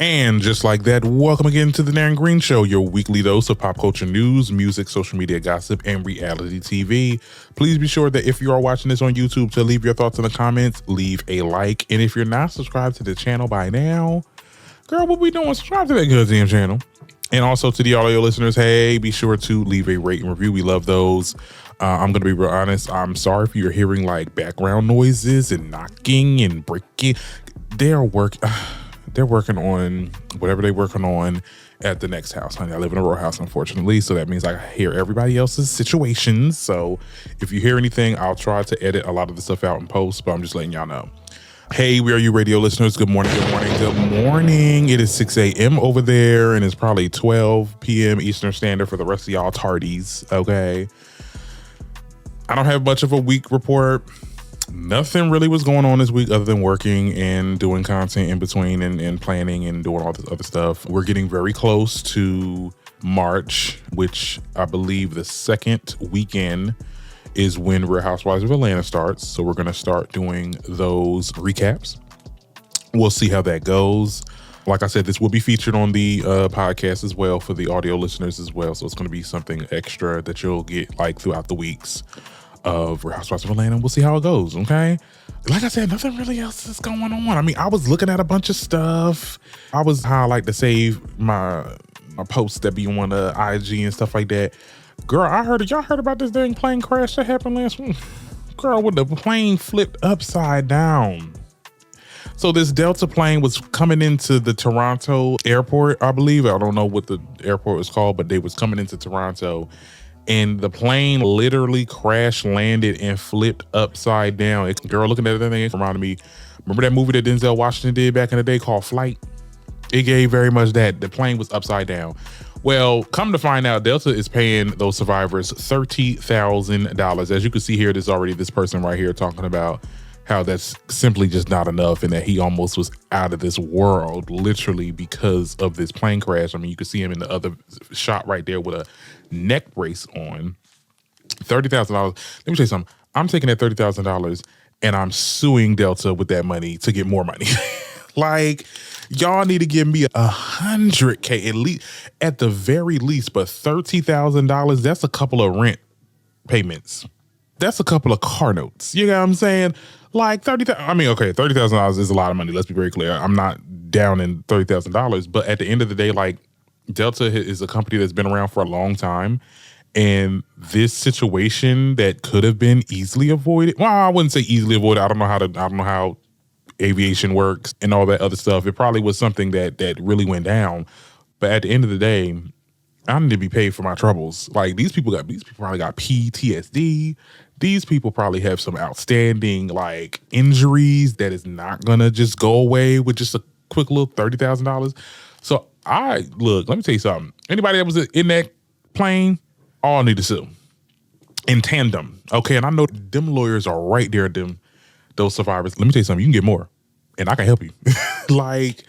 And just like that, welcome again to the Darren Green Show, your weekly dose of pop culture news, music, social media gossip, and reality TV. Please be sure that if you are watching this on YouTube to leave your thoughts in the comments, leave a like. And if you're not subscribed to the channel by now, girl, what we doing? Subscribe to that good damn channel. And also to the audio listeners, hey, be sure to leave a rate and review. We love those. I'm going to be real honest. I'm sorry if you're hearing like background noises and knocking and breaking. They're working on whatever they're working on at the next house, honey. I live in a row house, unfortunately, so that means I hear everybody else's situations. So if you hear anything, I'll try to edit a lot of the stuff out in post, but I'm just letting y'all know. Hey, where are you radio listeners? Good morning, good morning, good morning. It is 6 a.m. over there, and it's probably 12 p.m. Eastern Standard for the rest of y'all tardies, okay? I don't have much of a week report. Nothing really was going on this week other than working and doing content in between and planning and doing all this other stuff. We're getting very close to March, which I believe the second weekend is when Real Housewives of Atlanta starts. So we're going to start doing those recaps. We'll see how that goes. Like I said, this will be featured on the podcast as well for the audio listeners as well. So it's going to be something extra that you'll get like throughout the weeks of Real Housewives of Atlanta. We'll see how it goes, okay? Like I said, nothing really else is going on. I mean, I was looking at a bunch of stuff. I was how I like to save my posts that be on the IG and stuff like that. Girl, y'all heard about this dang plane crash that happened last week? Girl, when the plane flipped upside down. So this Delta plane was coming into the Toronto airport, I believe. I don't know what the airport was called, but they was coming into Toronto. And the plane literally crash landed and flipped upside down. Girl, looking at that thing, it reminded me, remember that movie that Denzel Washington did back in the day called Flight? It gave very much that. The plane was upside down. Well, come to find out, Delta is paying those survivors $30,000. As you can see here, there's already this person right here talking about how that's simply just not enough and that he almost was out of this world, literally because of this plane crash. I mean, you can see him in the other shot right there with a neck brace on. $30,000. Let me tell you something. I'm taking that $30,000 and I'm suing Delta with that money to get more money. Like, y'all need to give me $100K at least, at the very least, but $30,000, that's a couple of rent payments. That's a couple of car notes. You know what I'm saying? Like $30,000 is a lot of money. Let's be very clear. I'm not down in $30,000, but at the end of the day, like, Delta is a company that's been around for a long time. And this situation that could have been easily avoided. Well, I wouldn't say easily avoided. I don't know how aviation works and all that other stuff. It probably was something that really went down. But at the end of the day, I need to be paid for my troubles. Like, these people probably got PTSD. These people probably have some outstanding like injuries that is not gonna just go away with just a quick little $30,000. So let me tell you something. Anybody that was in that plane, all need to sue in tandem. Okay, and I know them lawyers are right there, those survivors. Let me tell you something. You can get more, and I can help you. Like,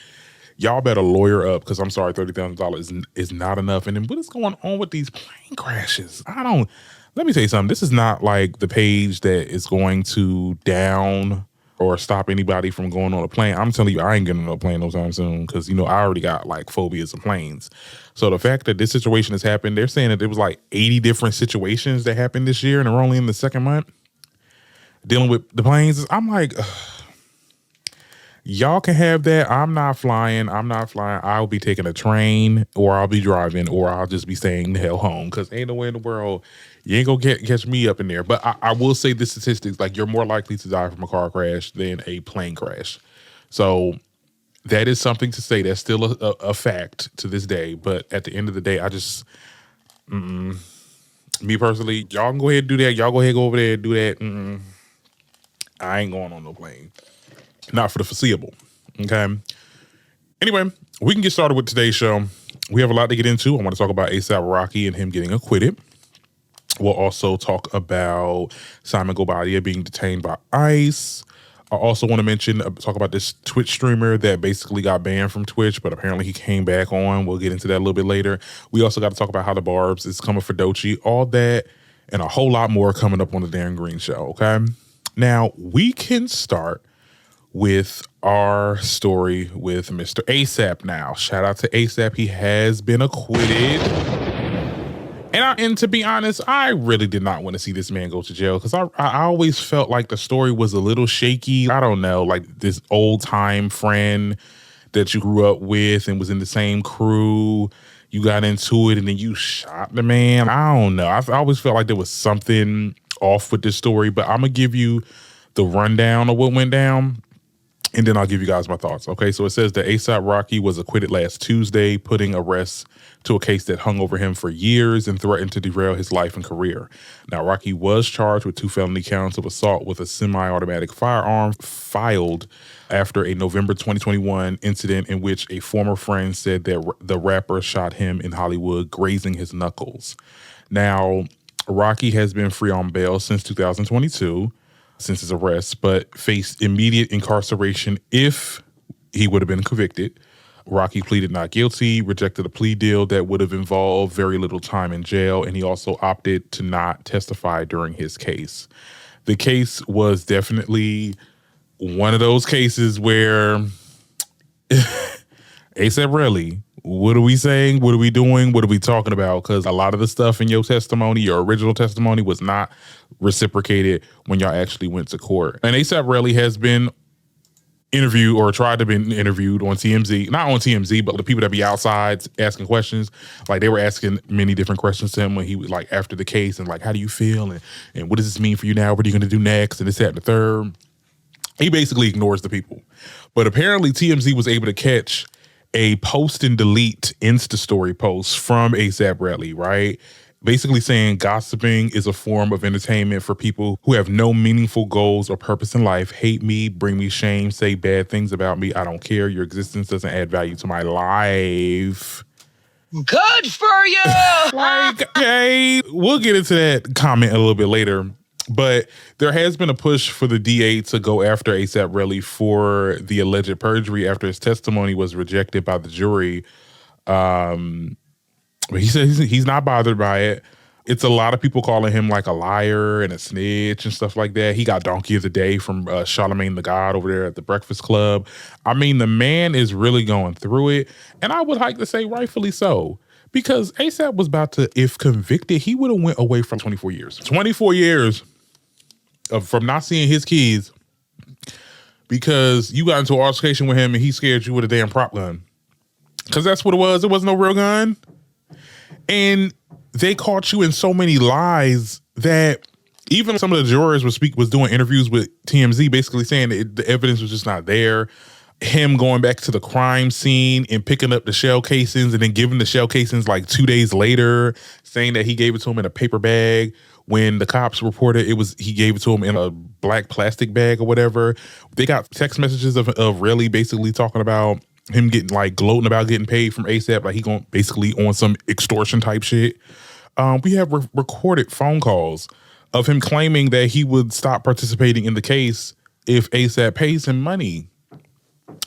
y'all better lawyer up, because I'm sorry, $30,000 is not enough. And then what is going on with these plane crashes? Let me tell you something. This is not like the page that is going to down or stop anybody from going on a plane. I'm telling you, I ain't getting on a plane no time soon, because, I already got like phobias of planes. So the fact that this situation has happened, they're saying that there was like 80 different situations that happened this year, and we're only in the second month dealing with the planes. I'm like, y'all can have that. I'm not flying. I'll be taking a train, or I'll be driving, or I'll just be staying the hell home, because ain't no way in the world you ain't gonna catch me up in there. But I will say the statistics, like, you're more likely to die from a car crash than a plane crash. So that is something to say. That's still a fact to this day. But at the end of the day, I just, me personally, y'all can go ahead and do that. Y'all go over there and do that. I ain't going on no plane. Not for the foreseeable, okay? Anyway, we can get started with today's show. We have a lot to get into. I want to talk about A$AP Rocky and him getting acquitted. We'll also talk about Simon Guobadia being detained by ICE. I also want to talk about this Twitch streamer that basically got banned from Twitch, but apparently he came back on. We'll get into that a little bit later. We also got to talk about how the Barbz is coming for Doechii. All that and a whole lot more coming up on the Darren Green Show, okay? Now, we can start with our story with Mr. ASAP now. Shout out to ASAP. He has been acquitted. And to be honest, I really did not want to see this man go to jail because I always felt like the story was a little shaky. I don't know, like this old time friend that you grew up with and was in the same crew. You got into it and then you shot the man. I don't know. I always felt like there was something off with this story, but I'm going to give you the rundown of what went down. And then I'll give you guys my thoughts. Okay, so it says that ASAP Rocky was acquitted last Tuesday, putting arrests to a case that hung over him for years and threatened to derail his life and career. Now, Rocky was charged with 2 felony counts of assault with a semi-automatic firearm filed after a November 2021 incident in which a former friend said that the rapper shot him in Hollywood, grazing his knuckles. Now, Rocky has been free on bail since 2022. Since his arrest, but faced immediate incarceration if he would have been convicted. Rocky pleaded not guilty, rejected a plea deal that would have involved very little time in jail, and he also opted to not testify during his case. The case was definitely one of those cases where ASAP Relli, what are we saying? What are we doing? What are we talking about? Because a lot of the stuff in your testimony, your original testimony, was not reciprocated when y'all actually went to court. And ASAP Relli has been interviewed or tried to be interviewed on TMZ, not on TMZ, but the people that be outside asking questions. Like they were asking many different questions to him when he was like after the case and like, how do you feel? And what does this mean for you now? What are you going to do next? And this, that, and the third. He basically ignores the people. But apparently TMZ was able to catch a post and delete Insta story post from ASAP Relli, right? Basically saying gossiping is a form of entertainment for people who have no meaningful goals or purpose in life. Hate me, bring me shame, say bad things about me. I don't care. Your existence doesn't add value to my life. Good for you! Like, okay, we'll get into that comment a little bit later. But there has been a push for the DA to go after ASAP Relli for the alleged perjury after his testimony was rejected by the jury. But he said he's not bothered by it. It's a lot of people calling him like a liar and a snitch and stuff like that. He got Donkey of the Day from Charlemagne the God over there at the Breakfast Club. I mean, the man is really going through it. And I would like to say rightfully so. Because ASAP was about to, if convicted, he would have went away for 24 years. 24 years from not seeing his kids because you got into an altercation with him and he scared you with a damn prop gun. Because that's what it was. It wasn't no real gun. And they caught you in so many lies that even some of the jurors was doing interviews with TMZ basically saying that the evidence was just not there. Him going back to the crime scene and picking up the shell casings and then giving the shell casings like 2 days later, saying that he gave it to him in a paper bag. When the cops reported he gave it to him in a black plastic bag or whatever. They got text messages of Relli basically talking about him getting like gloating about getting paid from ASAP, like he going basically on some extortion type shit. We have recorded phone calls of him claiming that he would stop participating in the case if ASAP pays him money.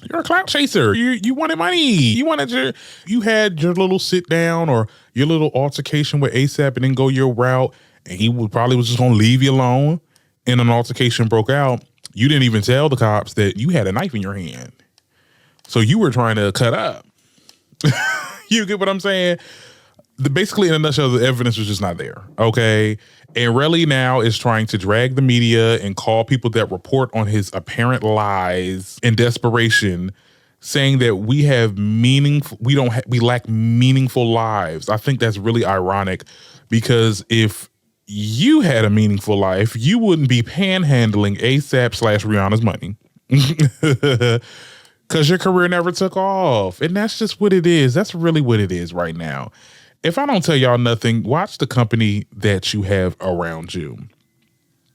You're a clout chaser. You wanted money. You had your little sit down or your little altercation with ASAP and then go your route. And he probably was just going to leave you alone. And an altercation broke out. You didn't even tell the cops that you had a knife in your hand. So you were trying to cut up. You get what I'm saying? Basically, in a nutshell, the evidence was just not there. Okay. And Relli now is trying to drag the media and call people that report on his apparent lies in desperation, saying that we lack meaningful lives. I think that's really ironic because if you had a meaningful life, you wouldn't be panhandling ASAP/Rihanna's money. Because your career never took off. And that's just what it is. That's really what it is right now. If I don't tell y'all nothing, watch the company that you have around you.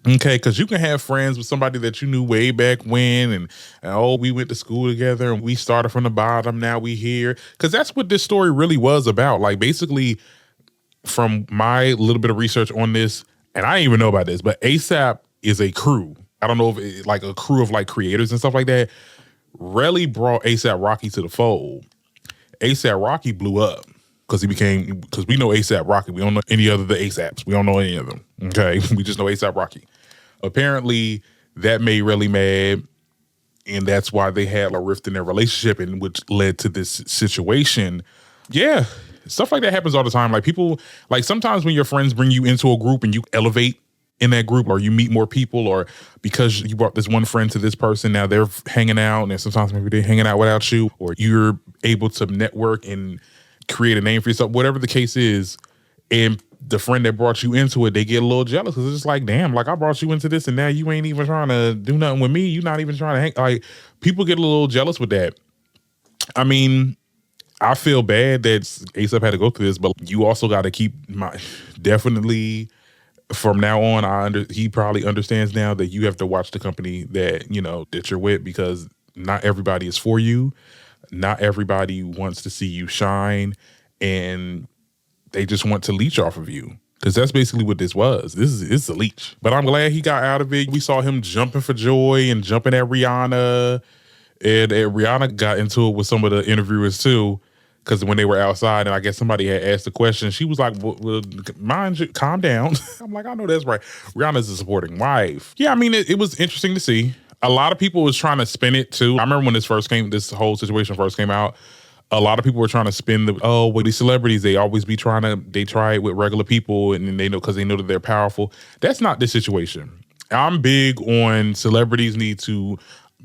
Okay, because you can have friends with somebody that you knew way back when and we went to school together and we started from the bottom, now we here. Because that's what this story really was about. Like basically, from my little bit of research on this, and I didn't even know about this, but ASAP is a crew. I don't know if it's like a crew of like creators and stuff like that. Relli brought ASAP Rocky to the fold. ASAP Rocky blew up because we know ASAP Rocky. We don't know any other the ASAPs. We don't know any of them. Okay, we just know ASAP Rocky. Apparently, that made Relli mad. And that's why they had a rift in their relationship, and which led to this situation. Yeah, stuff like that happens all the time. Like people, like sometimes when your friends bring you into a group and you elevate in that group, or you meet more people, or because you brought this one friend to this person, now they're hanging out, and sometimes maybe they're hanging out without you, or you're able to network and create a name for yourself, whatever the case is. And the friend that brought you into it, they get a little jealous because it's just like, damn, like I brought you into this and now you ain't even trying to do nothing with me. You're not even trying to hang. Like people get a little jealous with that. I mean, I feel bad that ASAP had to go through this, but you also got to keep definitely from now on, he probably understands now that you have to watch the company that, that you're with, because not everybody is for you. Not everybody wants to see you shine, and they just want to leech off of you, because that's basically what this was. It's a leech. But I'm glad he got out of it. We saw him jumping for joy and jumping at Rihanna, and Rihanna got into it with some of the interviewers too, because when they were outside, and I guess somebody had asked the question, she was like, well, mind you, calm down. I'm like, I know that's right. Rihanna's a supporting wife. Yeah, I mean, it was interesting to see. A lot of people was trying to spin it too. I remember when this whole situation first came out, a lot of people were trying to spin with these celebrities, they always be they try it with regular people, and then they know, because they know that they're powerful. That's not the situation. I'm big on celebrities need to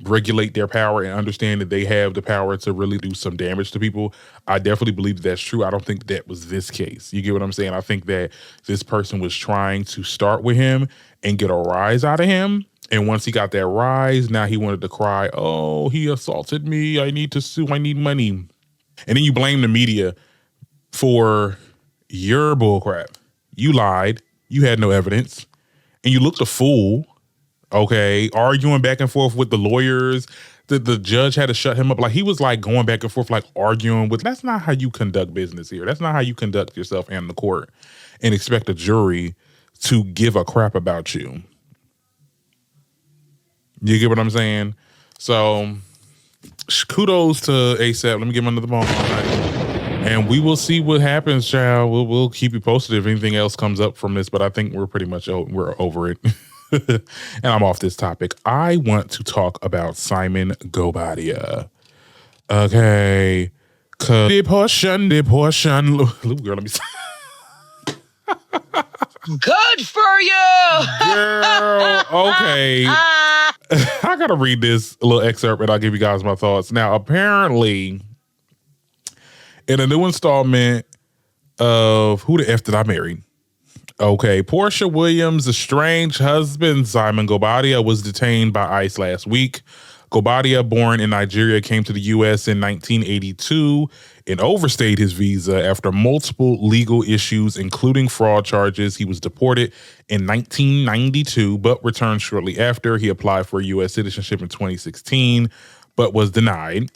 regulate their power and understand that they have the power to really do some damage to people. I definitely believe that's true. I don't think that was this case. You get what I'm saying? I think that this person was trying to start with him and get a rise out of him. And once he got that rise, now he wanted to cry, oh, he assaulted me. I need to sue. I need money. And then you blame the media for your bullcrap. You lied. You had no evidence. And you looked a fool, okay, arguing back and forth with the lawyers. The judge had to shut him up. Like, he was like going back and forth, like arguing with, that's not how you conduct business here. That's not how you conduct yourself in the court and expect a jury to give a crap about you. You get what I'm saying? So kudos to ASAP. Let me give him another ball. And we will see what happens, child. We'll keep you posted if anything else comes up from this, but I think we're pretty much we're over it. And I'm off this topic. I want to talk about Simon Guobadia. Okay. Deportation. Little girl, let me see. Good for you. Girl, okay. I gotta read this little excerpt and I'll give you guys my thoughts. Now, apparently, in a new installment of Who the F Did I Marry? Okay, Portia Williams' estranged husband, Simon Guobadia, was detained by ICE last week. Guobadia, born in Nigeria, came to the U.S. in 1982 and overstayed his visa after multiple legal issues, including fraud charges. He was deported in 1992, but returned shortly after. He applied for U.S. citizenship in 2016, but was denied.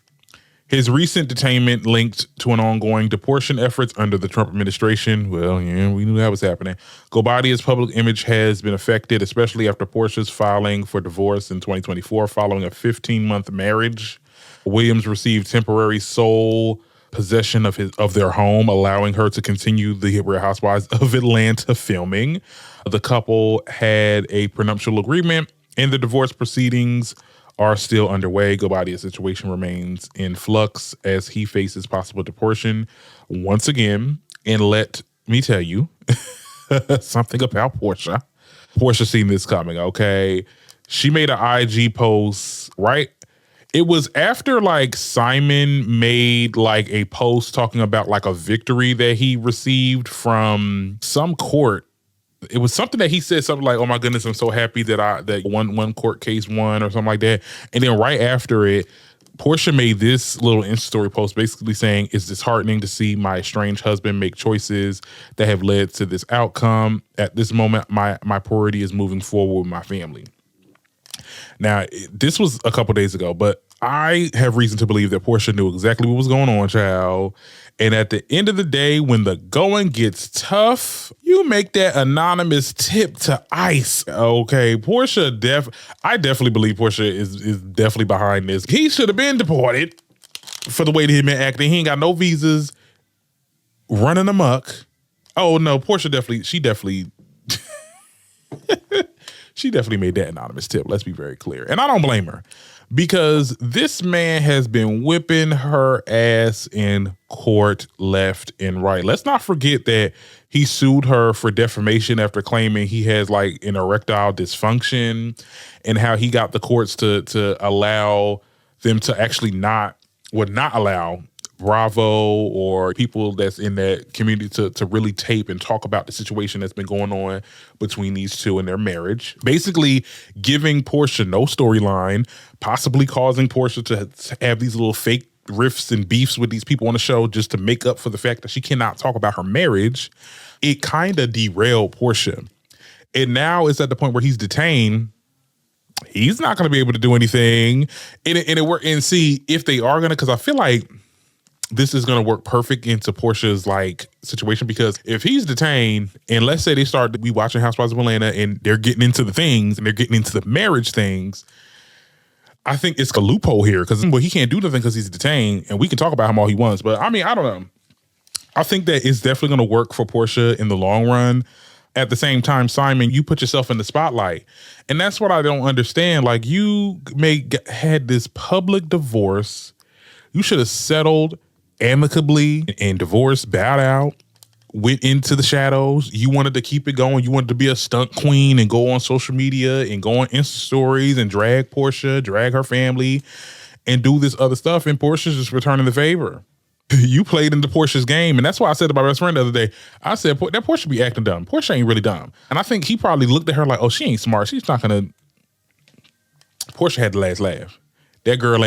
His recent detainment linked to an ongoing deportation efforts under the Trump administration. Well, yeah, we knew that was happening. Guobadia's public image has been affected, especially after Portia's filing for divorce in 2024 following a 15-month marriage. Williams received temporary sole possession of their home, allowing her to continue the Real Housewives of Atlanta filming. The couple had a prenuptial agreement, and the divorce proceedings are still underway. Guobadia's situation remains in flux as he faces possible deportation once again. And let me tell you something about Portia. Portia seen this coming, okay? She made an IG post, right? It was after like Simon made like a post talking about like a victory that he received from some court. It was something that he said something like, oh my goodness, I'm so happy that one court case won or something like that. And then right after it, Portia made this little Insta story post basically saying, it's disheartening to see my estranged husband make choices that have led to this outcome. At this moment, my priority is moving forward with my family. Now, this was a couple days ago, but I have reason to believe that Portia knew exactly what was going on, child. And at the end of the day, when the going gets tough, you make that anonymous tip to ICE. Okay, Portia, I definitely believe Portia is definitely behind this. He should have been deported for the way that he been acting. He ain't got no visas, running amok. Oh no, Portia she definitely made that anonymous tip. Let's be very clear. And I don't blame her. because this man has been whipping her ass in court left and right. Let's not forget that he sued her for defamation after claiming he has like an erectile dysfunction, and how he got the courts to allow them to actually not allow Bravo or people that's in that community to really tape and talk about the situation that's been going on between these two and their marriage. Basically giving Portia no storyline, possibly causing Portia to have these little fake rifts and beefs with these people on the show just to make up for the fact that she cannot talk about her marriage. It kind of derailed Portia. And now it's at the point where he's detained. He's not going to be able to do anything. And see if they are going to, because I feel like this is going to work perfect into Portia's like situation, because if he's detained and let's say they start to be watching Housewives of Atlanta and they're getting into the things and they're getting into the marriage things, I think it's a loophole here because he can't do nothing because he's detained, and we can talk about him all he wants. But I mean, I don't know. I think that it's definitely going to work for Portia in the long run. At the same time, Simon, you put yourself in the spotlight. And that's what I don't understand. Like, you had this public divorce. You should have settled amicably and divorced, bowed out, went into the shadows. You wanted to keep it going. You wanted to be a stunt queen and go on social media and go on Insta stories and drag Portia, drag her family, and do this other stuff. And Portia's just returning the favor. You played into Portia's game. And that's why I said to my best friend the other day, I said, that Portia be acting dumb. Portia ain't really dumb. And I think he probably looked at her like, oh, she ain't smart. She's not going to. Portia had the last laugh. That girl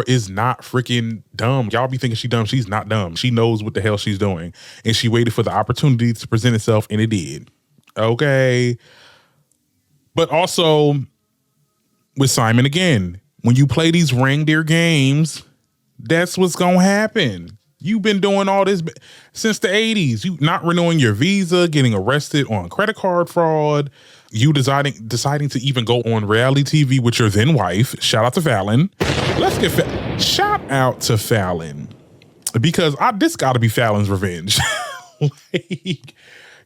is not freaking dumb. Y'all be thinking she dumb. She's not dumb. She knows what the hell she's doing. And she waited for the opportunity to present itself, and it did. Okay. But also with Simon, again, when you play these reindeer games, that's what's going to happen. You've been doing all this since the 80s. You not renewing your visa, getting arrested on credit card fraud. You deciding to even go on reality TV with your then wife. Shout out to Fallon. Shout out to Fallon, because this got to be Fallon's revenge. Like,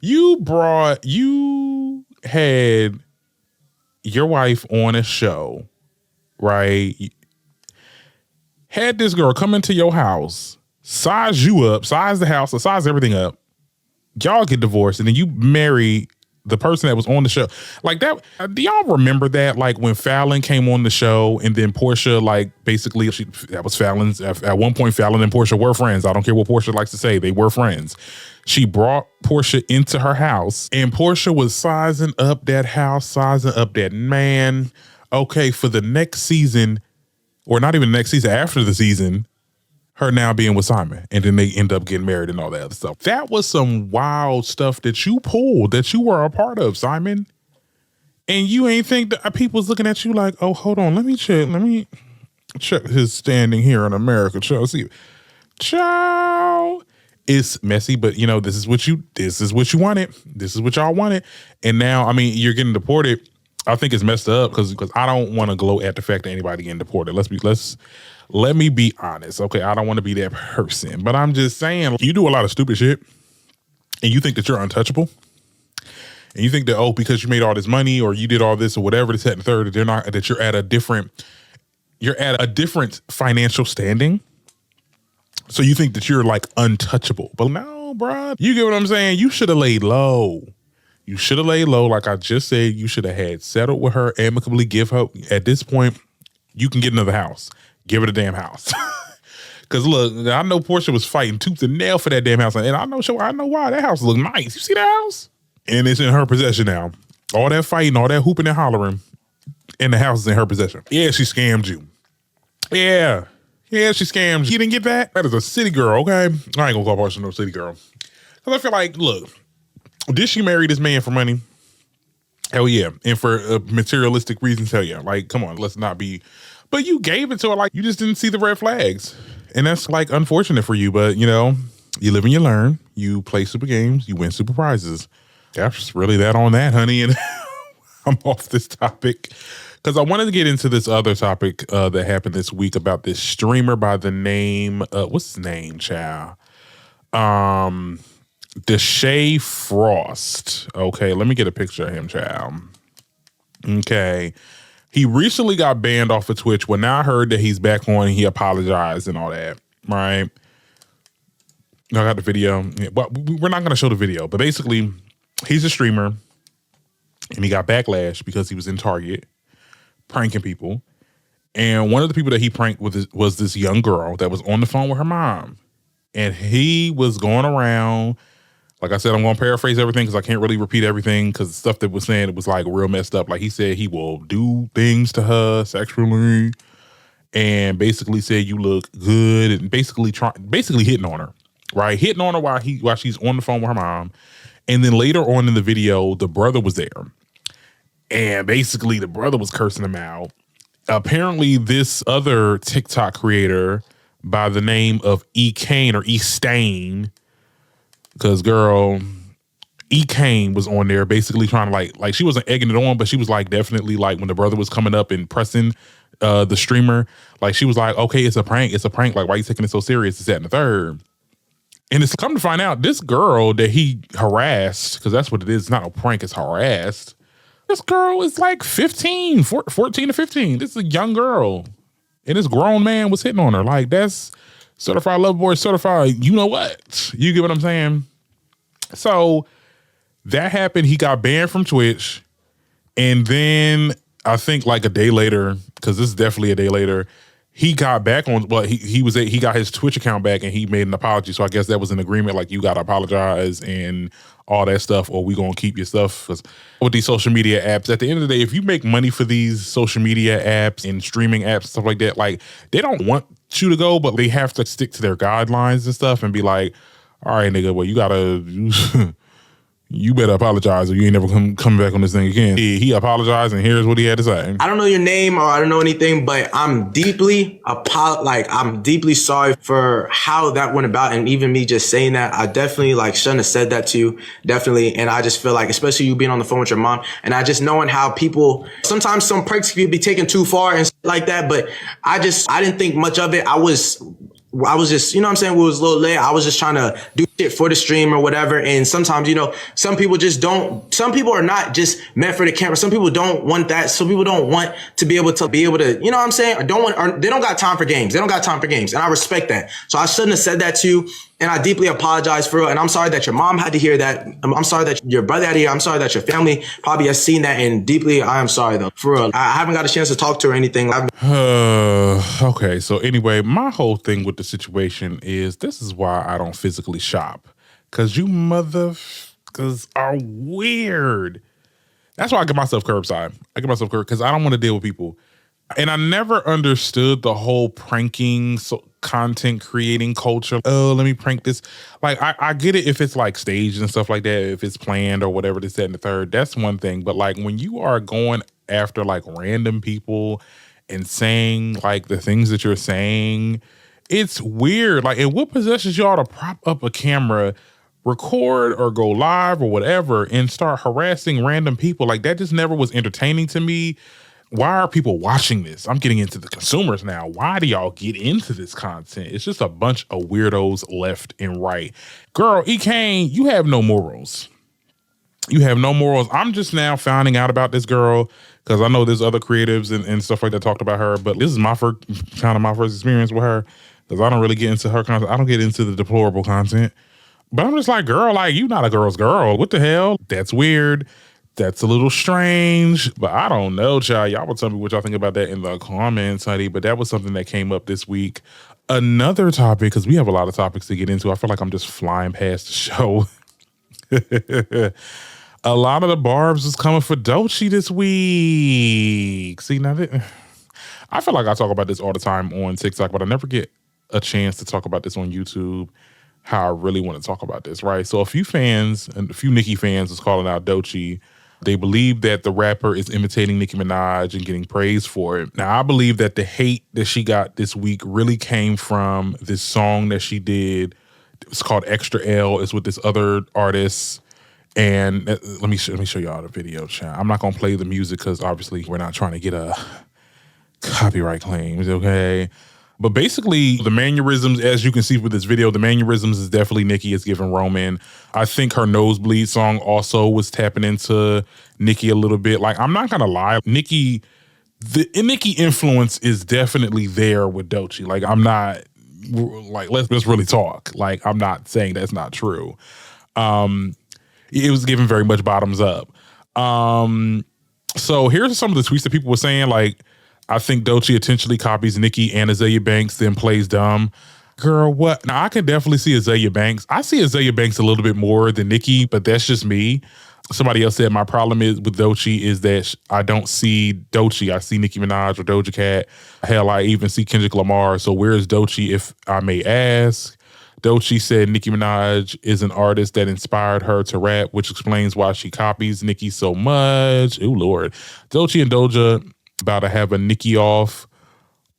you had your wife on a show, right? Had this girl come into your house, size you up, size the house, size everything up. Y'all get divorced, and then you marry the person that was on the show. Like that, do y'all remember that? Like when Fallon came on the show, and then Portia, like basically that was Fallon's. At one point, Fallon and Portia were friends. I don't care what Portia likes to say, they were friends. She brought Portia into her house, and Portia was sizing up that house, sizing up that man. Okay, for the next season, or not even the next season, after the season, her now being with Simon, and then they end up getting married and all that other stuff. That was some wild stuff that you pulled, that you were a part of, Simon. And you ain't think that people's looking at you like, oh, hold on, let me check his standing here in America. See, it's messy, but you know, this is what you wanted. This is what y'all wanted. And now, I mean, you're getting deported. I think it's messed up because I don't want to gloat at the fact that anybody getting deported. Let me be honest. Okay, I don't want to be that person, but I'm just saying, you do a lot of stupid shit and you think that you're untouchable. And you think that, because you made all this money or you did all this or whatever, this, that, and the third, that you're at a different financial standing. So you think that you're like untouchable. But no, bro, you get what I'm saying? You should have laid low. You should have laid low. Like I just said, you should have had settled with her, amicably give her, at this point, you can get another house. Give her the damn house. Because look, I know Portia was fighting tooth and nail for that damn house. And I know why. That house look nice. You see that house? And it's in her possession now. All that fighting, all that hooping and hollering, and the house is in her possession. Yeah, she scammed you. Yeah, she scammed you. You didn't get that? That is a city girl, okay? I ain't gonna call Portia no city girl. Because I feel like, look, did she marry this man for money? Hell yeah. And for materialistic reasons, hell yeah. Like, come on, let's not be... But you gave it to her, like you just didn't see the red flags. And that's like unfortunate for you, but you know, you live and you learn. You play super games, you win super prizes. That's really that on that, honey. And I'm off this topic because I wanted to get into this other topic that happened this week about this streamer by the name, what's his name, child? Deshae Frost. Okay, let me get a picture of him, child. Okay. He recently got banned off of Twitch. Well, now I heard that he's back on and he apologized and all that, right? I got the video. Well, we're not going to show the video, but basically, he's a streamer and he got backlash because he was in Target pranking people. And one of the people that he pranked was this young girl that was on the phone with her mom. And he was going around, like I said, I'm going to paraphrase everything because I can't really repeat everything because the stuff that was saying, it was like real messed up. Like he said he will do things to her sexually and basically said you look good and basically hitting on her, right? Hitting on her while she's on the phone with her mom. And then later on in the video, the brother was there. And basically the brother was cursing him out. Apparently this other TikTok creator by the name of E. Kane or E. Stain, because girl, E. Kane was on there basically trying to like she wasn't egging it on, but she was like definitely like when the brother was coming up and pressing the streamer, like she was like, okay, it's a prank. Like, why are you taking it so serious? It's that and the third. And it's come to find out this girl that he harassed, because that's what it is, it's not a prank, it's harassed. This girl is like 14 to 15. This is a young girl. And this grown man was hitting on her. Like, that's certified love boy, certified, you know what? You get what I'm saying? So that happened. He got banned from Twitch. And then I think like a day later, because this is definitely a day later, he got back on, well, he got his Twitch account back and he made an apology. So I guess that was an agreement, like you got to apologize and all that stuff, or we gonna keep your stuff. Because with these social media apps, at the end of the day, if you make money for these social media apps and streaming apps and stuff like that, like they don't want you to go, but they have to stick to their guidelines and stuff and be like, all right, nigga, well, you gotta, you better apologize or you ain't never come back on this thing again. He apologized and here's what he had to say. I don't know your name or I don't know anything, but I'm deeply sorry for how that went about. And even me just saying that, I definitely shouldn't have said that to you. Definitely. And I just feel like, especially you being on the phone with your mom and I just knowing how people, sometimes some pranks can be taken too far and like that. But I didn't think much of it. I was just, you know what I'm saying? We was a little late. I was just trying to do shit for the stream or whatever. And sometimes, you know, some people are not just meant for the camera. Some people don't want that. Some people don't want to be able to, you know what I'm saying? Or they don't got time for games. They don't got time for games. And I respect that. So I shouldn't have said that to you. And I deeply apologize for it. And I'm sorry that your mom had to hear that. I'm sorry that your brother had to hear. I'm sorry that your family probably has seen that. And deeply, I am sorry though. For real. I haven't got a chance to talk to her or anything. Okay. So anyway, my whole thing with the situation is this is why I don't physically shop. Cause you motherfuckers are weird. That's why I get myself curbside. Because I don't want to deal with people. And I never understood the whole pranking content creating culture. Oh, let me prank this. Like, I get it if it's like staged and stuff like that, if it's planned or whatever, this, that, and the third, that's one thing. But like when you are going after like random people and saying like the things that you're saying, it's weird. Like, and what possesses y'all to prop up a camera, record or go live or whatever and start harassing random people? Like, that just never was entertaining to me. Why are people watching this? I'm getting into the consumers now. Why do y'all get into this content? It's just a bunch of weirdos left and right. Girl, E. Kane, you have no morals. You have no morals. I'm just now finding out about this girl because I know there's other creatives and stuff like that talked about her, but this is my first experience with her because I don't really get into her content. I don't get into the deplorable content. But I'm just like, girl, like, you not a girl's girl. What the hell? That's weird. That's a little strange, but I don't know, child. Y'all will tell me what y'all think about that in the comments, honey. But that was something that came up this week. Another topic, because we have a lot of topics to get into. I feel like I'm just flying past the show. A lot of the Barbz is coming for Doechii this week. See, now I feel like I talk about this all the time on TikTok, but I never get a chance to talk about this on YouTube. How I really want to talk about this, right? So a few Nicki fans is calling out Doechii. They believe that the rapper is imitating Nicki Minaj and getting praised for it. Now, I believe that the hate that she got this week really came from this song that she did. It's called Extra L. It's with this other artist. And let me show y'all the video, child. I'm not going to play the music because obviously we're not trying to get a copyright claims, okay? But basically, the mannerisms, as you can see with this video, the mannerisms is definitely Nicki. It's giving Roman. I think her Nosebleed song also was tapping into Nicki a little bit. Like, I'm not going to lie. Nicki the Nicki influence is definitely there with Doechii. Like, I'm not, like, let's really talk. Like, I'm not saying that's not true. It was given very much bottoms up. So here's some of the tweets that people were saying. Like, I think Doechii intentionally copies Nicki and Azalea Banks, then plays dumb. Girl, what? Now, I can definitely see Azalea Banks. I see Azalea Banks a little bit more than Nicki, but that's just me. Somebody else said my problem is with Doechii is that I don't see Doechii. I see Nicki Minaj or Doja Cat. Hell, I even see Kendrick Lamar. So where is Doechii, if I may ask? Doechii said Nicki Minaj is an artist that inspired her to rap, which explains why she copies Nicki so much. Oh, Lord. Doechii and Doja about to have a Nicki off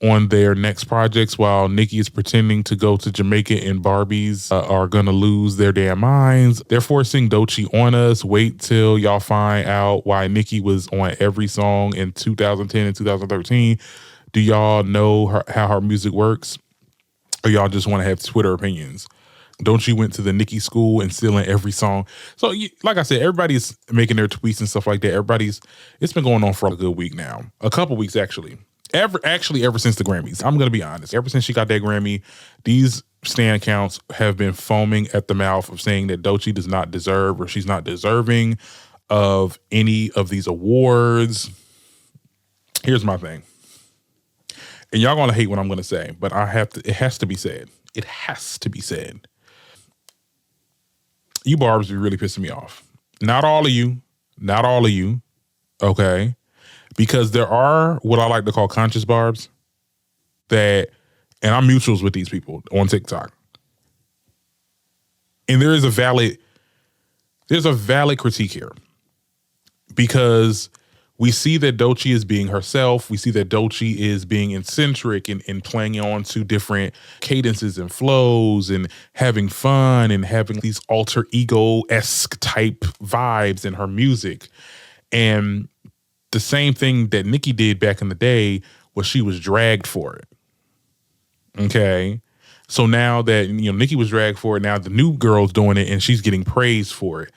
on their next projects while Nicki is pretending to go to Jamaica and Barbz are going to lose their damn minds. They're forcing Doechii on us. Wait till y'all find out why Nicki was on every song in 2010 and 2013. Do y'all know how her music works? Or y'all just want to have Twitter opinions? Doechii went to the Nicki school and still in every song. So like I said, everybody's making their tweets and stuff like that. It's been going on for a good week now. A couple weeks, actually. Ever since the Grammys. I'm going to be honest. Ever since she got that Grammy, these stan accounts have been foaming at the mouth of saying that Doechii does not deserve, or she's not deserving of any of these awards. Here's my thing. And y'all going to hate what I'm going to say, but it has to be said. It has to be said. You Barbz be really pissing me off. Not all of you. Okay? Because there are what I like to call conscious Barbz and I'm mutuals with these people on TikTok. And there's a valid critique here, because we see that Doechii is being herself. We see that Doechii is being eccentric and playing on to different cadences and flows and having fun and having these alter ego-esque type vibes in her music. And the same thing that Nicki did back in the day was she was dragged for it. Okay. So now that, Nicki was dragged for it, now the new girl's doing it and she's getting praised for it.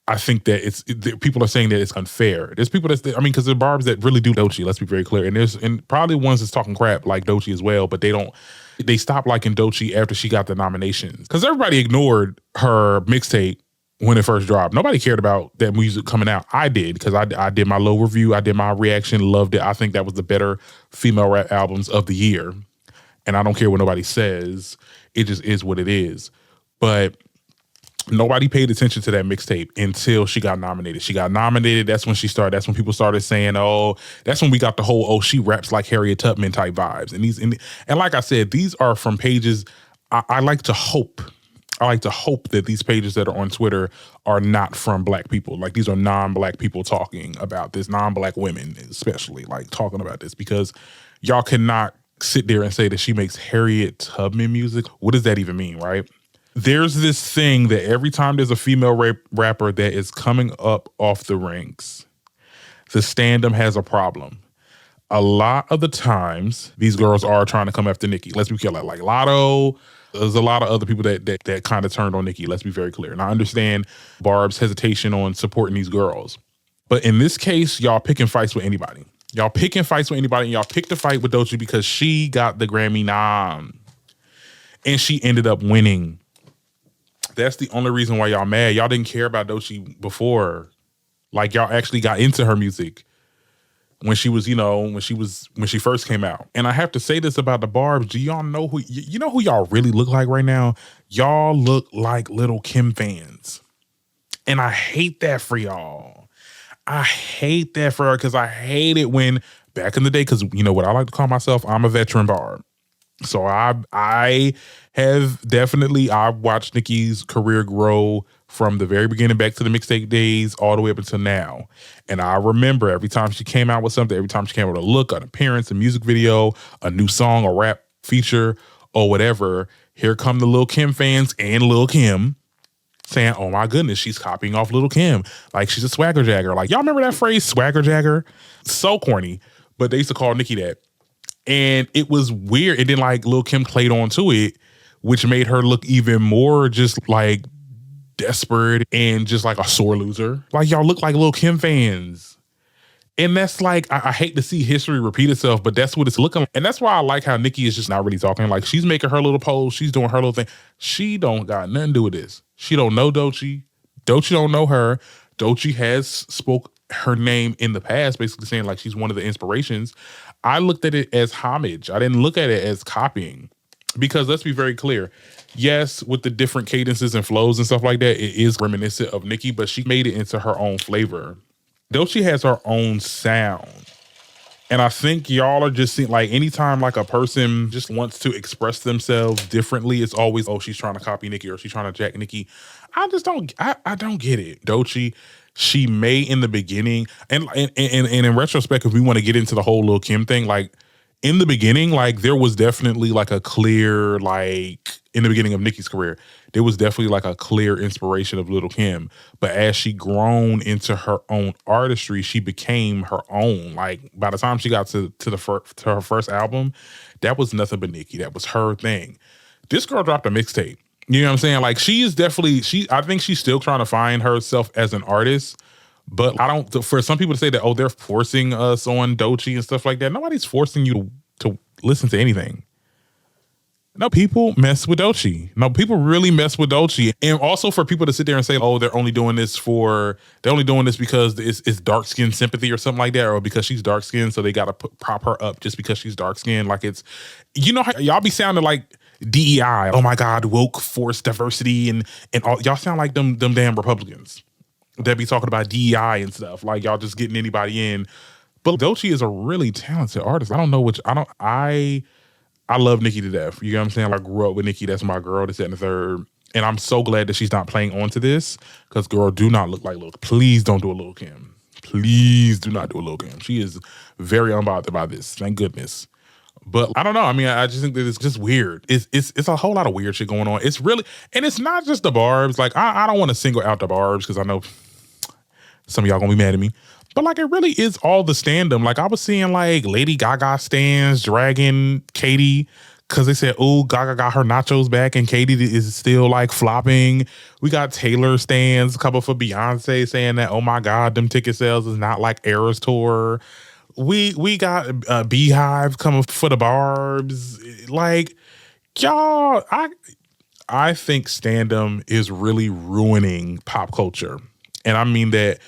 I think that people are saying that it's unfair. There's people because there are Barbz that really do Doechii, let's be very clear. And probably ones that's talking crap like Doechii as well, but they stopped liking Doechii after she got the nominations. Because everybody ignored her mixtape when it first dropped. Nobody cared about that music coming out. I did, because I did my low review. I did my reaction, loved it. I think that was the better female rap albums of the year. And I don't care what nobody says. It just is what it is. But nobody paid attention to that mixtape until she got nominated. She got nominated. That's when that's when people started saying, oh, that's when we got the whole, oh, she raps like Harriet Tubman type vibes. And like I said, these are from pages. I like to hope that these pages that are on Twitter are not from Black people. Like, these are non-Black people talking about this, non-Black women especially, like, talking about this, because y'all cannot sit there and say that she makes Harriet Tubman music. What does that even mean, right? There's this thing that every time there's a female rapper that is coming up off the ranks, the standum has a problem. A lot of the times, these girls are trying to come after Nicki. Let's be clear, like Lotto. There's a lot of other people that kind of turned on Nicki. Let's be very clear. And I understand Barb's hesitation on supporting these girls. But in this case, y'all picking fights with anybody. And y'all picked the fight with Doechii because she got the Grammy nom. And she ended up winning. That's the only reason why y'all mad. Y'all didn't care about Doechii before. Like, y'all actually got into her music when she was, when she first came out. And I have to say this about the Barbz. Do y'all know who y'all really look like right now? Y'all look like Lil' Kim fans. And I hate that for y'all. I hate that for her, because I hate it when, back in the day, because you know what I like to call myself? I'm a veteran Barbz. So I have definitely, I've watched Nicki's career grow from the very beginning back to the mixtape days all the way up until now. And I remember every time she came out with something, every time she came out with a look, an appearance, a music video, a new song, a rap feature, or whatever, here come the Lil' Kim fans and Lil' Kim saying, oh my goodness, she's copying off Lil' Kim. Like, she's a swagger jagger. Like, y'all remember that phrase, swagger jagger? So corny, but they used to call Nicki that. And it was weird. And then, like, Lil' Kim played on to it, which made her look even more just like desperate and just like a sore loser. Like, y'all look like Lil' Kim fans. And that's like, I hate to see history repeat itself, but that's what it's looking like. And that's why I like how Nicki is just not really talking. Like, she's making her little post. She's doing her little thing. She don't got nothing to do with this. She don't know Doechii. Doechii don't know her. Doechii has spoke her name in the past, basically saying like she's one of the inspirations. I looked at it as homage. I didn't look at it as copying. Because let's be very clear. Yes, with the different cadences and flows and stuff like that, it is reminiscent of Nicki, but she made it into her own flavor. Doechii has her own sound. And I think y'all are just seeing, like, anytime like a person just wants to express themselves differently, it's always, oh, she's trying to copy Nicki or she's trying to jack Nicki. I just don't, I don't get it. Doechii, she may in the beginning, and in retrospect, if we want to get into the whole Lil' Kim thing, like, in the beginning, like, there was definitely like a clear, like, in the beginning of Nicki's career, there was definitely like a clear inspiration of Lil' Kim. But as she grown into her own artistry, she became her own. Like, by the time she got to her first album, that was nothing but Nicki. That was her thing. This girl dropped a mixtape. You know what I'm saying? Like, she is definitely, I think she's still trying to find herself as an artist. But I don't, for some people to say that, oh, they're forcing us on Doechii and stuff like that. Nobody's forcing you to listen to anything. No, people mess with Doechii. No, people really mess with Doechii. And also for people to sit there and say, oh, they're only doing this because it's dark skin sympathy or something like that, or because she's dark skinned, so they got to prop her up just because she's dark skinned. Like, it's, you know how y'all be sounding like DEI. Oh my God, woke, forced diversity, and all. Y'all sound like them damn Republicans that be talking about DEI and stuff. Like, y'all just getting anybody in. But Doechii is a really talented artist. I love Nicki to death. You know what I'm saying? I grew up with Nicki. That's my girl. This, that, and the third. And I'm so glad that she's not playing onto this, because, girl, do not look like Lil'. Please don't do a Lil' Kim. Please do not do a Lil' Kim. She is very unbothered by this. Thank goodness. But I don't know. I mean, I just think that it's just weird. It's a whole lot of weird shit going on. It's really, and it's not just the Barbz. Like, I don't want to single out the Barbz, because I know some of y'all gonna be mad at me. But, like, it really is all the standum. Like, I was seeing, like, Lady Gaga stands dragging Katie because they said, oh, Gaga got her nachos back and Katie is still, like, flopping. We got Taylor stands, a couple for Beyonce saying that, oh, my God, them ticket sales is not like Eras Tour. We got Beehive coming for the Barbz. Like, y'all, I think standum is really ruining pop culture. And I mean that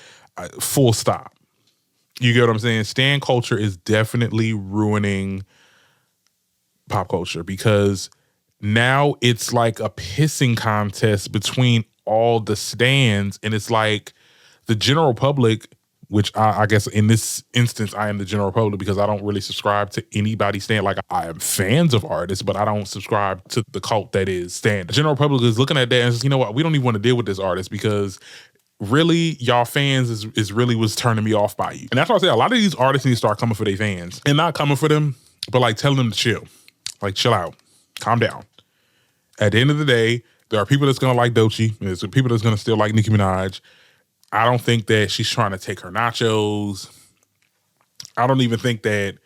full stop. You get what I'm saying? Stan culture is definitely ruining pop culture, because now it's like a pissing contest between all the stans. And it's like the general public, which I guess in this instance, I am the general public, because I don't really subscribe to anybody stan. Like, I am fans of artists, but I don't subscribe to the cult that is stan. The general public is looking at that and says, you know what? We don't even want to deal with this artist, because really, y'all fans is really what's turning me off by you. And that's why I say a lot of these artists need to start coming for their fans. And not coming for them, but, like, telling them to chill. Like, chill out. Calm down. At the end of the day, there are people that's going to like Doechii. There's people that's going to still like Nicki Minaj. I don't think that she's trying to take her nachos. I don't even think that...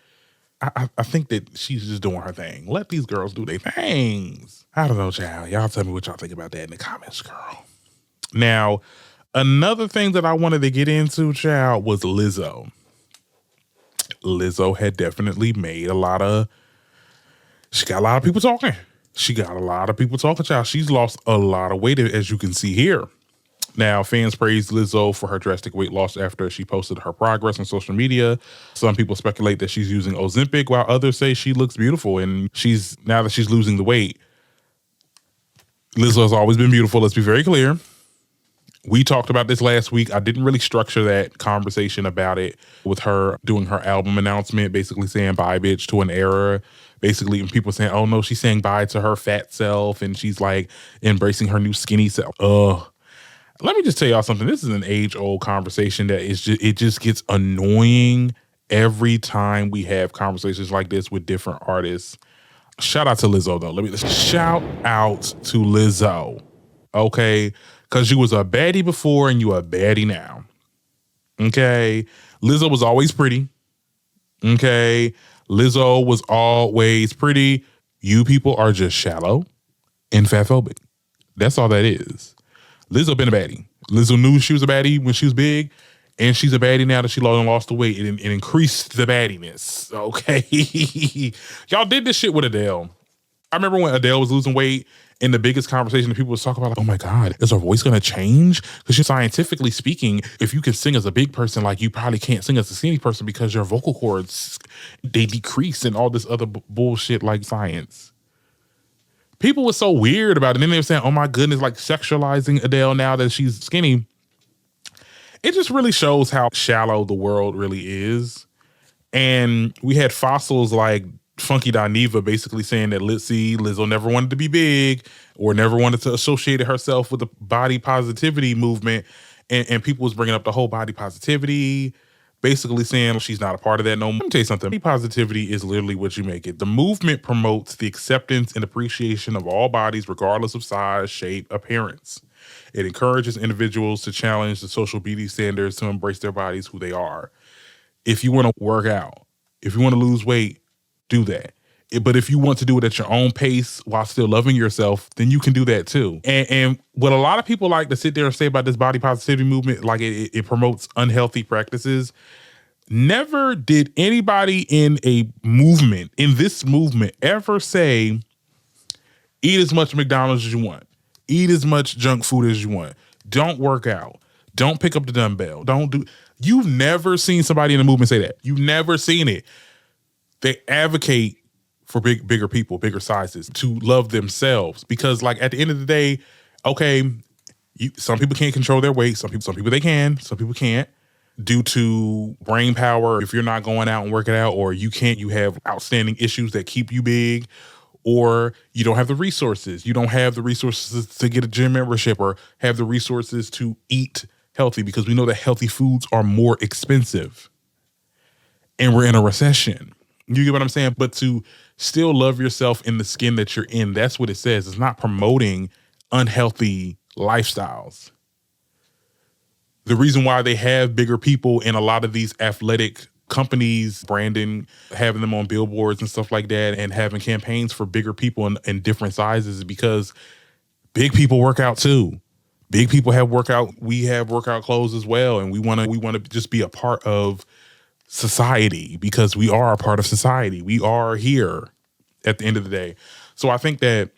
I think that she's just doing her thing. Let these girls do their things. I don't know, child. Y'all tell me what y'all think about that in the comments, girl. Now, another thing that I wanted to get into, child, was Lizzo. Lizzo had definitely made she got a lot of people talking. Child. She's lost a lot of weight, as you can see here. Now, fans praised Lizzo for her drastic weight loss after she posted her progress on social media. Some people speculate that she's using Ozempic, while others say she looks beautiful, and now that she's losing the weight. Lizzo has always been beautiful, let's be very clear. We talked about this last week. I didn't really structure that conversation about it with her doing her album announcement, basically saying bye, bitch, to an era. Basically, and people saying, oh no, she's saying bye to her fat self, and she's like embracing her new skinny self. Let me just tell y'all something. This is an age-old conversation that it just gets annoying every time we have conversations like this with different artists. Shout out to Lizzo, though. Shout out to Lizzo, okay? Because you was a baddie before and you a baddie now, okay? Lizzo was always pretty, okay? Lizzo was always pretty. You people are just shallow and fatphobic. That's all that is. Lizzo been a baddie. Lizzo knew she was a baddie when she was big. And she's a baddie now that she lost the weight. It increased the baddiness. Okay. Y'all did this shit with Adele. I remember when Adele was losing weight and the biggest conversation that people was talking about, like, oh my God, is her voice going to change? Because scientifically speaking, if you can sing as a big person, like you probably can't sing as a skinny person because your vocal cords, they decrease and all this other bullshit like science. People were so weird about it. And then they were saying, oh my goodness, like sexualizing Adele now that she's skinny. It just really shows how shallow the world really is. And we had fossils like Funky Dineva basically saying that Lizzo never wanted to be big or never wanted to associate herself with the body positivity movement. And people was bringing up the whole body positivity, basically saying she's not a part of that no more. Let me tell you something. Body positivity is literally what you make it. The movement promotes the acceptance and appreciation of all bodies, regardless of size, shape, appearance. It encourages individuals to challenge the social beauty standards to embrace their bodies who they are. If you want to work out, if you want to lose weight, do that. But if you want to do it at your own pace while still loving yourself, then you can do that too. And what a lot of people like to sit there and say about this body positivity movement, like it promotes unhealthy practices. Never did anybody in this movement ever say, eat as much McDonald's as you want. Eat as much junk food as you want. Don't work out. Don't pick up the dumbbell. You've never seen somebody in the movement say that. You've never seen it. They advocate for bigger people, bigger sizes, to love themselves. Because like at the end of the day, okay, some people can't control their weight. Some people they can, some people can't. Due to brain power, if you're not going out and working out, or you have outstanding issues that keep you big, or you don't have the resources. You don't have the resources to get a gym membership or have the resources to eat healthy, because we know that healthy foods are more expensive. And we're in a recession. You get what I'm saying? But to still love yourself in the skin that you're in, that's what it says. It's not promoting unhealthy lifestyles. The reason why they have bigger people in a lot of these athletic companies, branding, having them on billboards and stuff like that, and having campaigns for bigger people in different sizes, is because big people work out too. Big people we have workout clothes as well. And we want to just be a part of society, because we are a part of society. We are here at the end of the day. So I think that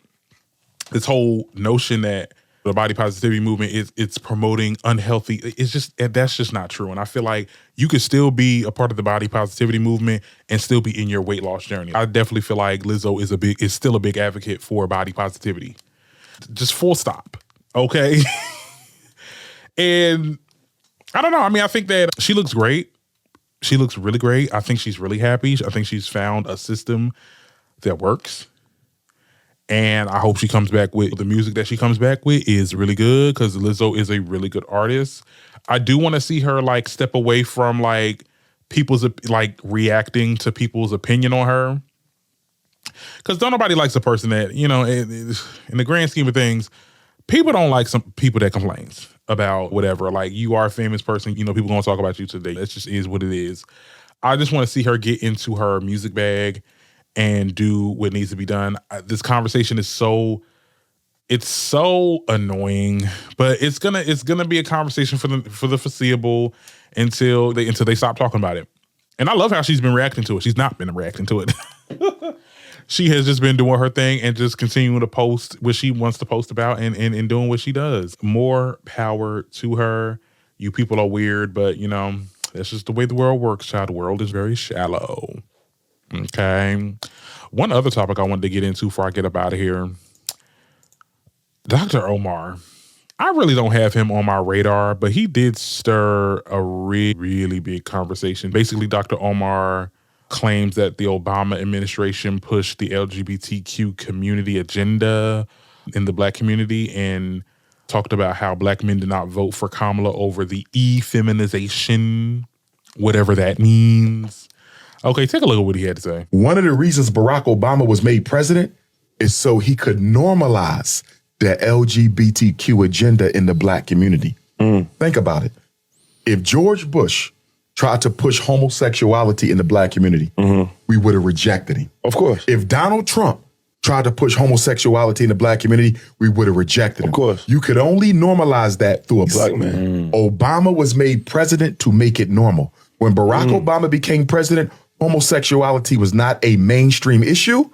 this whole notion that the body positivity movement it's promoting unhealthy, that's just not true. And I feel like you could still be a part of the body positivity movement and still be in your weight loss journey. I definitely feel like Lizzo is still a big advocate for body positivity. Just full stop. Okay. And I don't know. I mean, I think that she looks great. She looks really great. I think she's really happy. I think she's found a system that works. And I hope she comes back with the music that she comes back with is really good, because Lizzo is a really good artist. I do want to see her like step away from like people's like reacting to people's opinion on her. Because don't nobody likes a person that, you know, in the grand scheme of things, people don't like some people that complains about whatever. Like, you are a famous person, you know, people gonna talk about you today. That just is what it is. I just want to see her get into her music bag and do what needs to be done. This conversation is so annoying, but it's gonna be a conversation for the foreseeable until they stop talking about it. And I love how she's been reacting to it. She's not been reacting to it. She has just been doing her thing and just continuing to post what she wants to post about and doing what she does. More power to her. You people are weird, but you know, that's just the way the world works, child. The world is very shallow. Okay. One other topic I wanted to get into before I get up out of here. Dr. Umar. I really don't have him on my radar, but he did stir a really big conversation. Basically, Dr. Umar claims that the Obama administration pushed the LGBTQ community agenda in the Black community, and talked about how Black men did not vote for Kamala over the e-feminization, whatever that means. Okay, take a look at what he had to say. One of the reasons Barack Obama was made president is so he could normalize the LGBTQ agenda in the Black community. Think about it. If George Bush tried to push homosexuality in the Black community, we would have rejected him. Of course. If Donald Trump tried to push homosexuality in the black community, we would have rejected him. Of course. You could only normalize that through a black man. Obama was made president to make it normal. When Barack Obama became president, homosexuality was not a mainstream issue,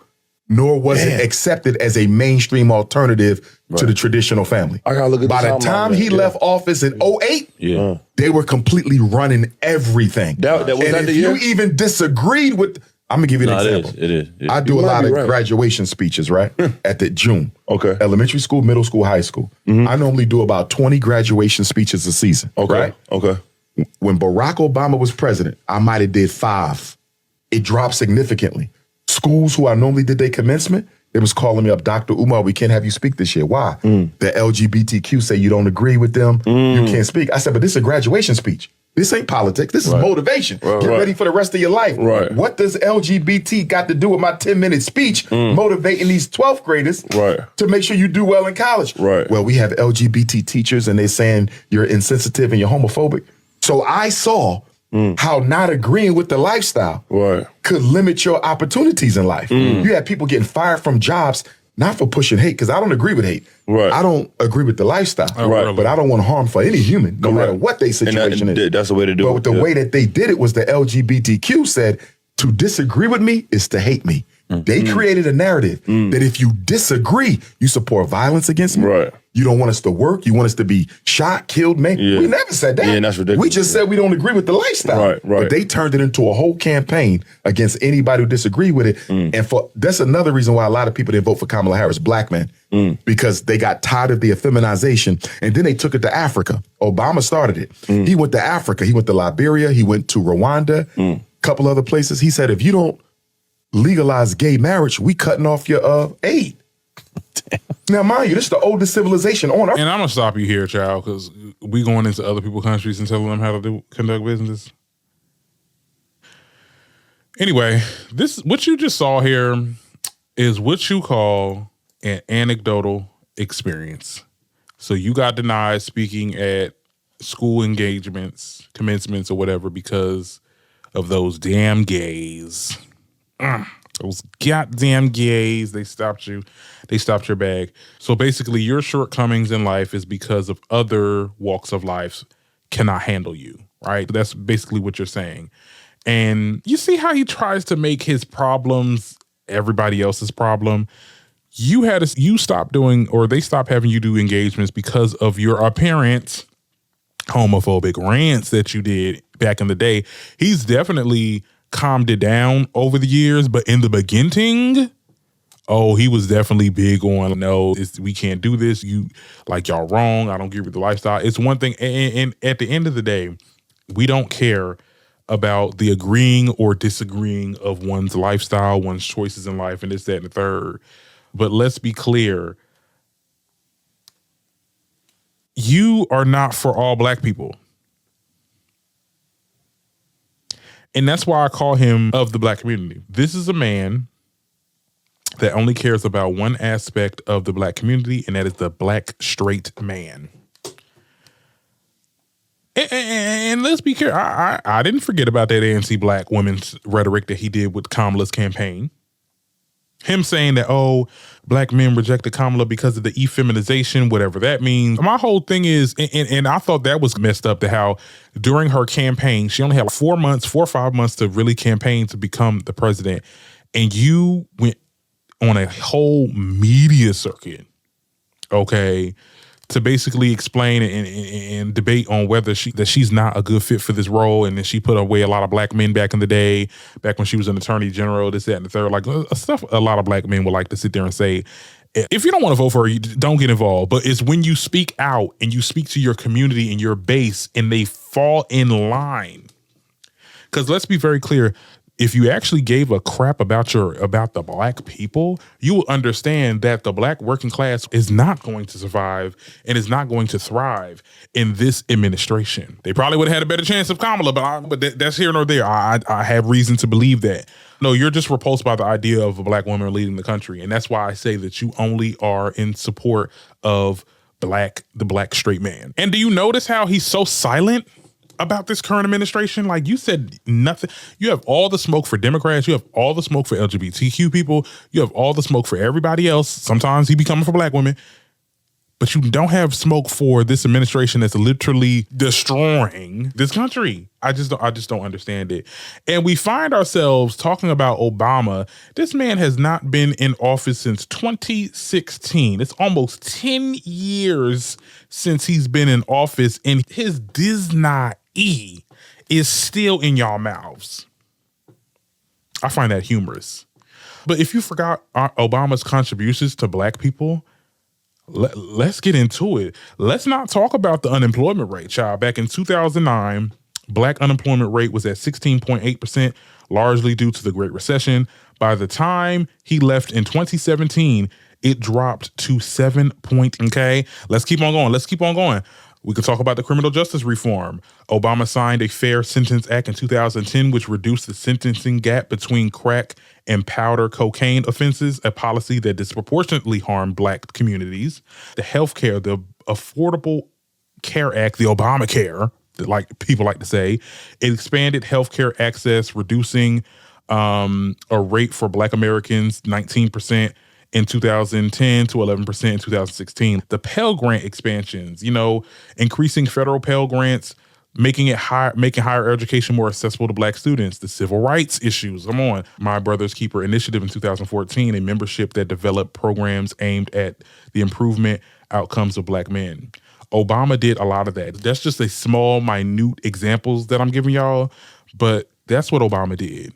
nor was it accepted as a mainstream alternative to the traditional family. I gotta look at By the time he left office in 2008, they were completely runting everything. Was and that if the you year? even disagreed with, I'm gonna give you an example. It is. I do a lot of graduation speeches, right? At the June. Okay. Elementary school, middle school, high school. I normally do about 20 graduation speeches a season. Okay. Right? Okay. When Barack Obama was president, I might have did 5. It dropped significantly. Schools who I normally did their commencement, they was calling me up, Dr. Umar, we can't have you speak this year. Why? The LGBTQ say you don't agree with them. You can't speak. I said, but this is a graduation speech. This ain't politics. This is motivation. Get ready for the rest of your life. What does LGBT got to do with my 10-minute speech motivating these 12th graders to make sure you do well in college? Well, we have LGBT teachers and they're saying you're insensitive and you're homophobic. So I saw how not agreeing with the lifestyle could limit your opportunities in life. You had people getting fired from jobs, not for pushing hate, because I don't agree with hate. I don't agree with the lifestyle. But I don't want harm for any human, no matter what their situation is. That's the way to do it. But the way that they did it was the LGBTQ said, to disagree with me is to hate me. They created a narrative that if you disagree, you support violence against me. You don't want us to work. You want us to be shot, killed, man. We never said that. Yeah, that's ridiculous. We just said we don't agree with the lifestyle. But they turned it into a whole campaign against anybody who disagreed with it. And that's another reason why a lot of people didn't vote for Kamala Harris, black men, because they got tired of the effeminization. And then they took it to Africa. Obama started it. He went to Africa. He went to Liberia. He went to Rwanda, a couple other places. He said, if you don't legalize gay marriage, we cutting off your aid. Now, mind you, this is the oldest civilization on Earth. And I'm gonna stop you here, child, because we going into other people's countries and telling them how to conduct business. Anyway, what you just saw here is what you call an anecdotal experience. So you got denied speaking at school engagements, commencements, or whatever because of those damn gays. Those goddamn gays, they stopped you. They stopped your bag. So basically your shortcomings in life is because of other walks of life cannot handle you, right? That's basically what you're saying. And you see how he tries to make his problems everybody else's problem. You stopped doing, or they stopped having you do engagements because of your apparent homophobic rants that you did back in the day. He's definitely calmed it down over the years, but in the beginning, he was definitely big on, no, we can't do this. Y'all wrong. I don't agree with the lifestyle. It's one thing. And at the end of the day, we don't care about the agreeing or disagreeing of one's lifestyle, one's choices in life, and this, that, and the third. But let's be clear. You are not for all black people. And that's why I call him of the black community. This is a man that only cares about one aspect of the black community, and that is the black straight man. And let's be clear, I didn't forget about that ANC black women's rhetoric that he did with Kamala's campaign. Him saying that, black men rejected Kamala because of the effeminization, whatever that means. My whole thing is, and I thought that was messed up, to how during her campaign, she only had 4 or 5 months to really campaign to become the president. And you went on a whole media circuit, to basically explain and debate on whether she's not a good fit for this role, and then she put away a lot of black men back in the day, back when she was an attorney general, this, that, and the third, like stuff a lot of black men would like to sit there and say. If you don't want to vote for her, don't get involved. But it's when you speak out and you speak to your community and your base, and they fall in line. Because let's be very clear. If you actually gave a crap about the black people, you will understand that the black working class is not going to survive and is not going to thrive in this administration. They probably would have had a better chance of Kamala, but that's here nor there. I have reason to believe that. No, you're just repulsed by the idea of a black woman leading the country. And that's why I say that you only are in support of the black straight man. And do you notice how he's so silent about this current administration. Like, you said nothing. You have all the smoke for Democrats. You have all the smoke for LGBTQ people. You have all the smoke for everybody else. Sometimes he be coming for black women. But you don't have smoke for this administration that's literally destroying this country. I just don't understand it. And we find ourselves talking about Obama. This man has not been in office since 2016. It's almost 10 years since he's been in office, and his Disney is still in y'all mouths. I find that humorous. But if you forgot Obama's contributions to black people, let's get into it. Let's not talk about the unemployment rate, child. Back in 2009, black unemployment rate was at 16.8%, largely due to the Great Recession. By the time he left in 2017, it dropped to 7 point. Okay, let's keep on going. Let's keep on going. We could talk about the criminal justice reform. Obama signed a Fair Sentence Act in 2010, which reduced the sentencing gap between crack and powder cocaine offenses, a policy that disproportionately harmed black communities. The healthcare, the Affordable Care Act, the Obamacare, like people like to say, it expanded healthcare access, reducing a rate for black Americans, 19% in 2010 to 11% in 2016. The Pell Grant expansions, increasing federal Pell Grants, making higher education more accessible to black students. The civil rights issues, come on. My Brother's Keeper initiative in 2014, a membership that developed programs aimed at the improvement outcomes of black men. Obama did a lot of that. That's just a small, minute examples that I'm giving y'all, but that's what Obama did.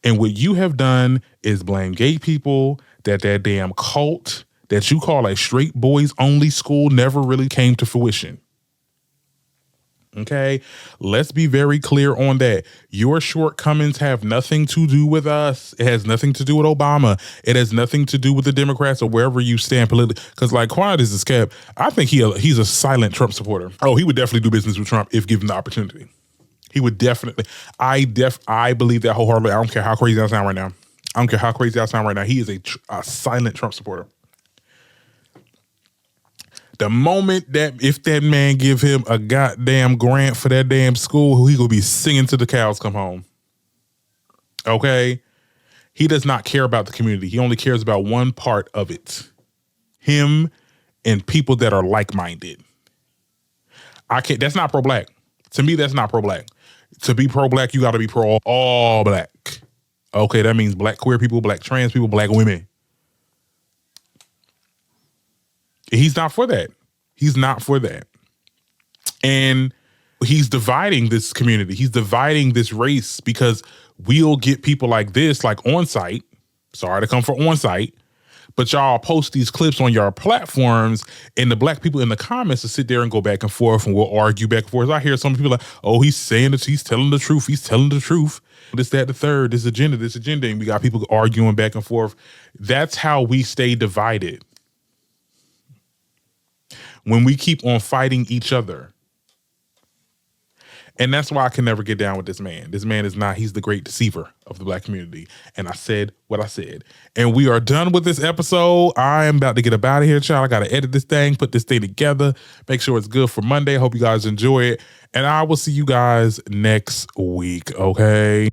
And what you have done is blame gay people, that damn cult that you call a straight boys only school never really came to fruition. Okay, let's be very clear on that. Your shortcomings have nothing to do with us. It has nothing to do with Obama. It has nothing to do with the Democrats or wherever you stand politically. Because like quiet as this cap, I think he's a silent Trump supporter. Oh, he would definitely do business with Trump if given the opportunity. He would definitely. I believe that wholeheartedly. I don't care how crazy I sound right now. He is a silent Trump supporter. The moment that if that man give him a goddamn grant for that damn school, he gonna be singing till the cows come home. Okay? He does not care about the community. He only cares about one part of it. Him and people that are like-minded. That's not pro-black. To me, that's not pro-black. To be pro-black, you gotta be pro all black. Okay, that means black queer people, black trans people, black women. He's not for that. He's not for that. And he's dividing this community. He's dividing this race because we'll get people like this, like on site. Sorry to come for on site. But y'all post these clips on your platforms and the black people in the comments will sit there and go back and forth and we'll argue back and forth. I hear some people like, oh, he's saying this, he's telling the truth. He's telling the truth. This, that, the third, this agenda. And we got people arguing back and forth. That's how we stay divided. When we keep on fighting each other. And that's why I can never get down with this man. This man is not, he's the great deceiver of the black community. And I said what I said. And we are done with this episode. I am about to get up out of here, child. I got to edit this thing, put this thing together, make sure it's good for Monday. Hope you guys enjoy it. And I will see you guys next week, okay?